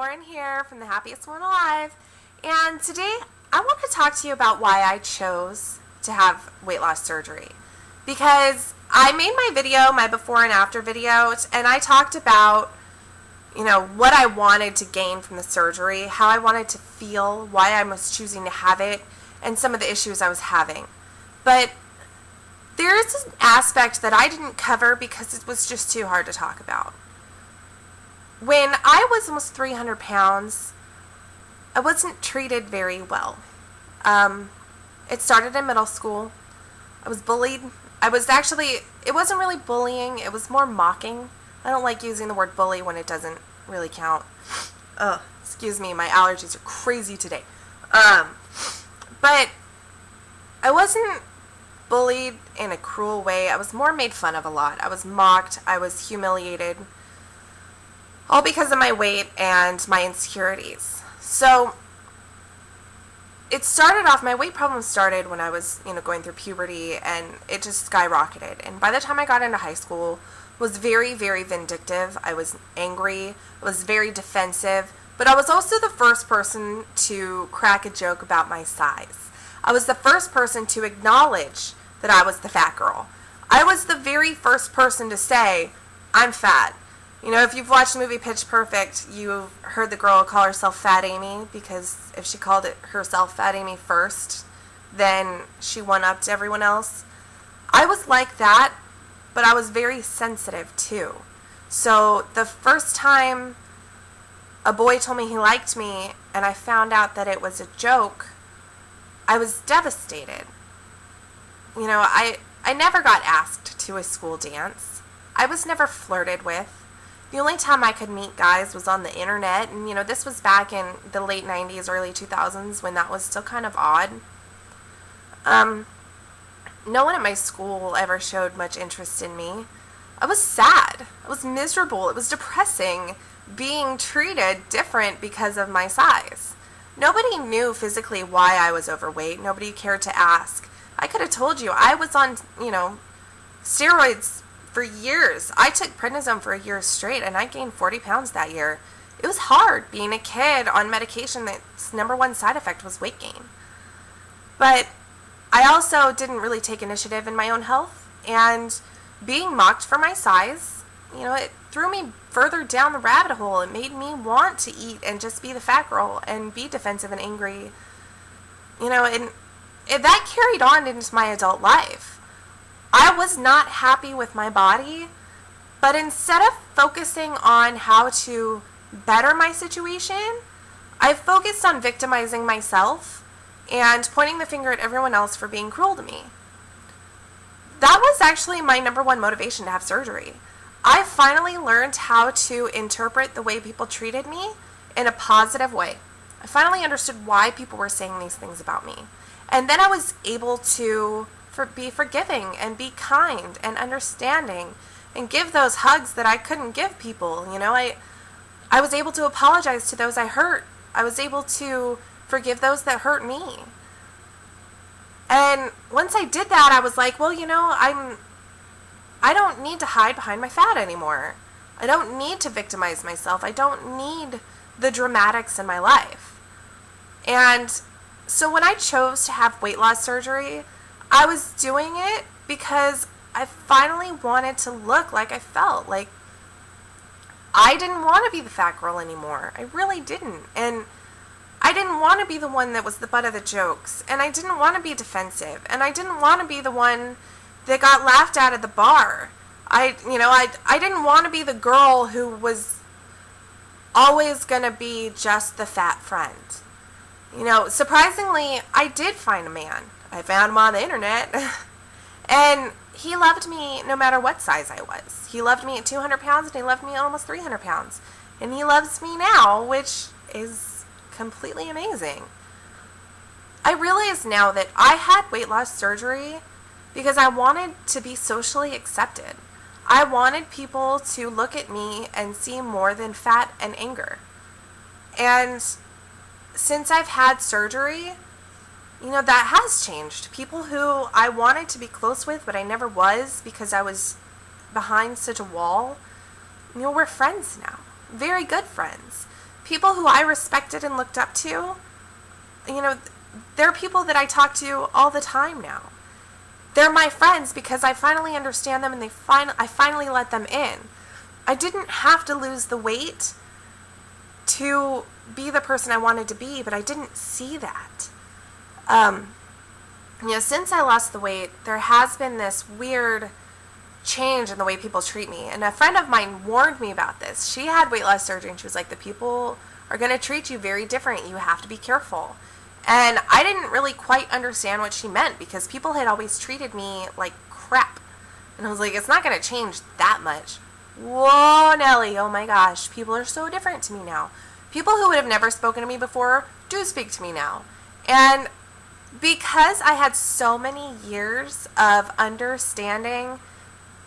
Lauren here from The Happiest Woman Alive, and today I want to talk to you about why I chose to have weight loss surgery. Because I made my video, my before and after video, and I talked about, what I wanted to gain from the surgery, how I wanted to feel, why I was choosing to have it, and some of the issues I was having. But there's an aspect that I didn't cover because it was just too hard to talk about. When I was almost 300 pounds, I wasn't treated very well. It started in middle school. I was bullied. It wasn't really bullying, it was more mocking. I don't like using the word bully when it doesn't really count. Excuse me, my allergies are crazy today. But I wasn't bullied in a cruel way. I was more made fun of a lot. I was mocked. I was humiliated. All because of my weight and my insecurities. So my weight problem started when I was, going through puberty, and it just skyrocketed. And by the time I got into high school, was very, very vindictive. I was angry. I was very defensive. But I was also the first person to crack a joke about my size. I was the first person to acknowledge that I was the fat girl. I was the very first person to say, I'm fat. If you've watched the movie Pitch Perfect, you've heard the girl call herself Fat Amy, because if she called herself Fat Amy first, then she won up to everyone else. I was like that, but I was very sensitive too. So the first time a boy told me he liked me and I found out that it was a joke, I was devastated. I never got asked to a school dance. I was never flirted with. The only time I could meet guys was on the internet, and this was back in the late 90s, early 2000s, when that was still kind of odd. No one at my school ever showed much interest in me. I was sad. I was miserable. It was depressing being treated different because of my size. Nobody knew physically why I was overweight. Nobody cared to ask. I could have told you. I was on, steroids for years. I took prednisone for a year straight, and I gained 40 pounds that year. It was hard being a kid on medication that's number one side effect was weight gain. But I also didn't really take initiative in my own health, and being mocked for my size, it threw me further down the rabbit hole. It made me want to eat and just be the fat girl and be defensive and angry. And that carried on into my adult life. I was not happy with my body, but instead of focusing on how to better my situation, I focused on victimizing myself and pointing the finger at everyone else for being cruel to me. That was actually my number one motivation to have surgery. I finally learned how to interpret the way people treated me in a positive way. I finally understood why people were saying these things about me. And then I was able to be forgiving and be kind and understanding and give those hugs that I couldn't give people. I was able to apologize to those I hurt. I was able to forgive those that hurt me. And once I did that, I was like, well, I don't need to hide behind my fat anymore. I don't need to victimize myself. I don't need the dramatics in my life. And so when I chose to have weight loss surgery, I was doing it because I finally wanted to look like I felt. Like, I didn't want to be the fat girl anymore. I really didn't. And I didn't want to be the one that was the butt of the jokes. And I didn't want to be defensive. And I didn't want to be the one that got laughed at the bar. I didn't want to be the girl who was always going to be just the fat friend. Surprisingly, I did find a man. I found him on the internet, and he loved me no matter what size I was. He loved me at 200 pounds, and he loved me at almost 300 pounds. And he loves me now, which is completely amazing. I realize now that I had weight loss surgery because I wanted to be socially accepted. I wanted people to look at me and see more than fat and anger. And since I've had surgery, that has changed. People who I wanted to be close with, but I never was because I was behind such a wall, we're friends now. Very good friends. people who I respected and looked up to, you know, they're people that I talk to all the time now. They're my friends because I finally understand them and I finally let them in. I didn't have to lose the weight to be the person I wanted to be, but I didn't see that. Since I lost the weight, there has been this weird change in the way people treat me. And a friend of mine warned me about this. She had weight loss surgery, and she was like, the people are going to treat you very different. You have to be careful. And I didn't really quite understand what she meant, because people had always treated me like crap. And I was like, it's not going to change that much. Whoa, Nelly, oh my gosh, people are so different to me now. People who would have never spoken to me before do speak to me now. And because I had so many years of understanding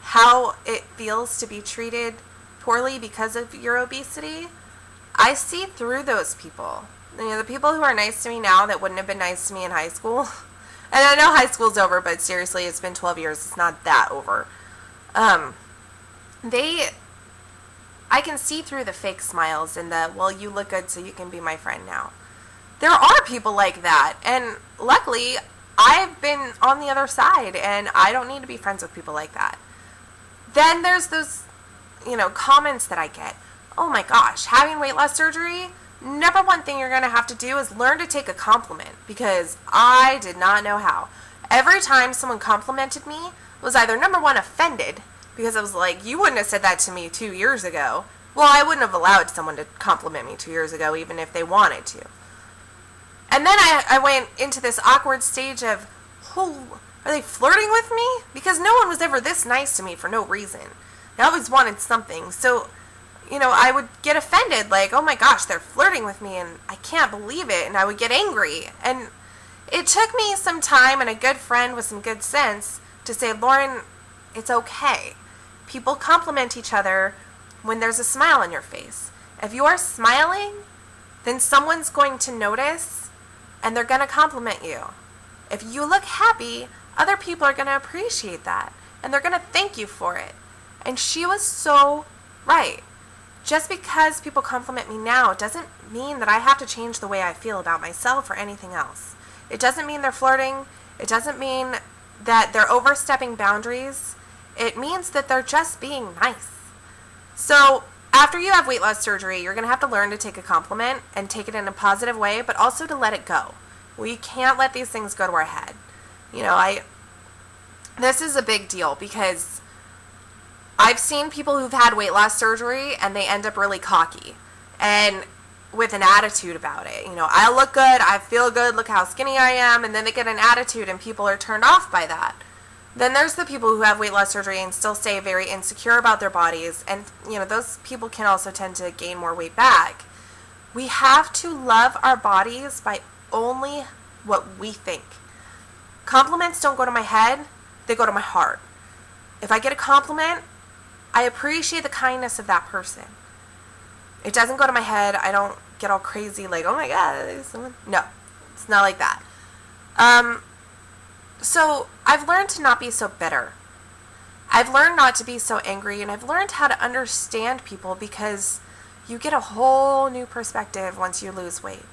how it feels to be treated poorly because of your obesity, I see through those people. The people who are nice to me now that wouldn't have been nice to me in high school. And I know high school's over, but seriously, it's been 12 years. It's not that over. I can see through the fake smiles and the, well, you look good so you can be my friend now. There are people like that, and luckily, I've been on the other side, and I don't need to be friends with people like that. Then there's those, comments that I get. Oh my gosh, having weight loss surgery, number one thing you're going to have to do is learn to take a compliment, because I did not know how. Every time someone complimented me, I was either, number one, offended, because I was like, you wouldn't have said that to me 2 years ago. Well, I wouldn't have allowed someone to compliment me 2 years ago, even if they wanted to. And then I went into this awkward stage of, oh, are they flirting with me? Because no one was ever this nice to me for no reason. They always wanted something. So, I would get offended, like, oh my gosh, they're flirting with me, and I can't believe it, and I would get angry. And it took me some time and a good friend with some good sense to say, Lauren, it's okay. People compliment each other when there's a smile on your face. If you are smiling, then someone's going to notice, and they're going to compliment you. If you look happy, other people are going to appreciate that, and they're going to thank you for it. And she was so right. Just because people compliment me now doesn't mean that I have to change the way I feel about myself or anything else. It doesn't mean they're flirting. It doesn't mean that they're overstepping boundaries. It means that they're just being nice. So after you have weight loss surgery, you're going to have to learn to take a compliment and take it in a positive way, but also to let it go. We can't let these things go to our head. This is a big deal, because I've seen people who've had weight loss surgery and they end up really cocky and with an attitude about it. I look good, I feel good, look how skinny I am, and then they get an attitude and people are turned off by that. Then there's the people who have weight loss surgery and still stay very insecure about their bodies, and those people can also tend to gain more weight back. We have to love our bodies by only what we think. Compliments don't go to my head, they go to my heart. If I get a compliment, I appreciate the kindness of that person. It doesn't go to my head. I don't get all crazy like, oh my God, someone. No, it's not like that. So I've learned to not be so bitter. I've learned not to be so angry, and I've learned how to understand people, because you get a whole new perspective once you lose weight.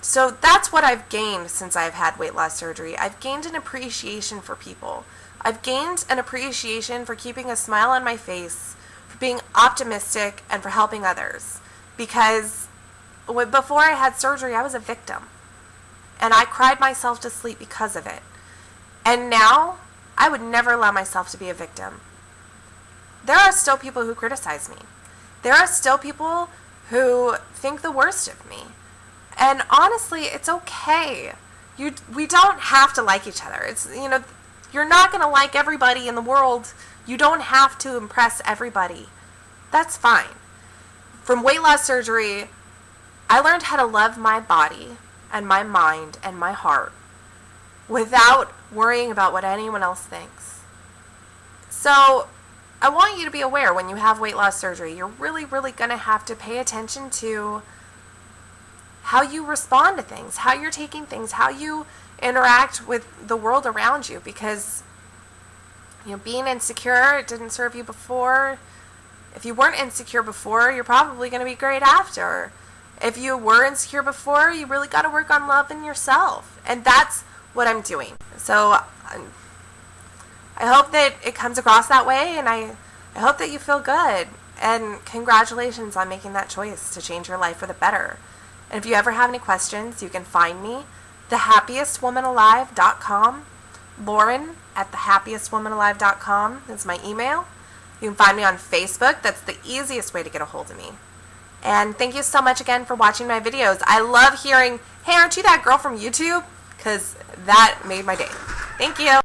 So that's what I've gained since I've had weight loss surgery. I've gained an appreciation for people. I've gained an appreciation for keeping a smile on my face, for being optimistic, and for helping others. Because before I had surgery, I was a victim. And I cried myself to sleep because of it. And now, I would never allow myself to be a victim. There are still people who criticize me. There are still people who think the worst of me. And honestly, it's okay. We don't have to like each other. You're not going to like everybody in the world. You don't have to impress everybody. That's fine. From weight loss surgery, I learned how to love my body and my mind and my heart without worrying about what anyone else thinks. So I want you to be aware, when you have weight loss surgery, you're really, really going to have to pay attention to how you respond to things, how you're taking things, how you interact with the world around you, because being insecure, it didn't serve you before, If you weren't insecure before, you're probably going to be great after. If you were insecure before, you really got to work on loving yourself. And that's what I'm doing. So I hope that it comes across that way, and I hope that you feel good. And congratulations on making that choice to change your life for the better. And if you ever have any questions, you can find me, thehappiestwomanalive.com. Lauren at thehappiestwomanalive.com is my email. You can find me on Facebook. That's the easiest way to get a hold of me. And thank you so much again for watching my videos. I love hearing, hey, aren't you that girl from YouTube? Because that made my day. Thank you.